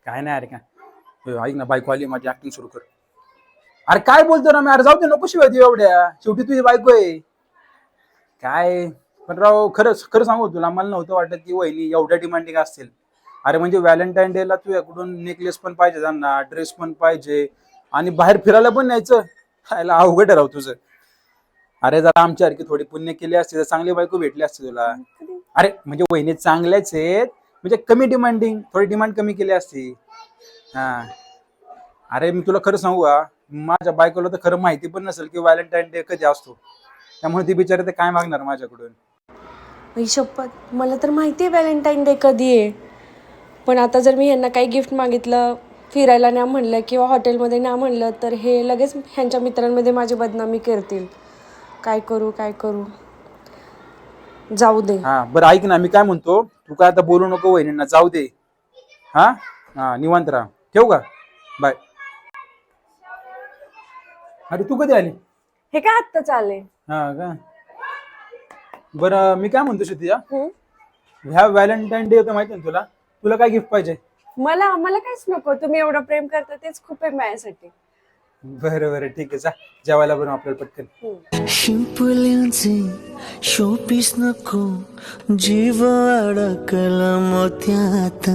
काय नाही अरे काय ऐक ना, बायको आली माझी, ऍक्टिंग सुरू कर. अरे काय बोलतो ना मी, अरे जाऊ दे, नको शिवाय देऊ एवढ्या, शेवटी तुझी बायको आहे. काय पण राव, खरंच खरं सांगू तुला, मला नव्हतं वाटत की वहिनी एवढ्या डिमांडिंग असतील. अरे म्हणजे व्हॅलेंटाईन डे ला तुझ्याकडून नेकलेस पण पाहिजे त्यांना, ड्रेस पण पाहिजे, आणि बाहेर फिरायला पण न्यायचं. खायला अवघड आहे राव तुझं. अरे जरा आमच्यासारखी थोडी पुण्य केली असती तर चांगली बायको भेटली असती तुला. अरे म्हणजे वहिनी चांगल्याच आहेत, म्हणजे कमी डिमांडिंग, थोडी डिमांड कमी केली असती. हा. अरे मी तुला खरं सांगू का, माझ्या बायकोला तर खरं माहिती पण नसेल की व्हॅलेंटाईन डे कधी असतो. त्यामुळे ती बिचारी ते काय मागणार माझ्याकडून. आई शपथ, मला तर माहिती आहे व्हॅलेंटाईन डे कधी आहे. पण आता जर मी ह्यांना काही गिफ्ट मागितलं, फिरायला न्या म्हणलं किंवा हॉटेलमध्ये न्या म्हणलं, तर हे लगेच ह्यांच्या मित्रांमध्ये माझी बदनामी करतील. काय करू काय करू, जाऊ दे. हा बरं ऐक ना, मी काय म्हणतो, तू काय आता बोलू नको वहिनींना, जाऊ दे. हा हा, निवांत राहा, ठेवू का, बाय. अरे तू कधी आली? हे काय आत्ताच आले? हा का. बरं मी काय म्हणतो श्रुतिया, हं? ह्या व्हॅलेंटाईन डे होतं माहिती ना तुला, तुला काय गिफ्ट पाहिजे? मला काहीच नको, तुम्ही एवढं प्रेम करता तेच खूप आहे माझ्यासाठी. बरं बरं ठीक आहे, जा जेवायला बनव आपल्याला पटकन. शिंपल्यांचे शोपीस नको, जीव अडकला मोत्यात.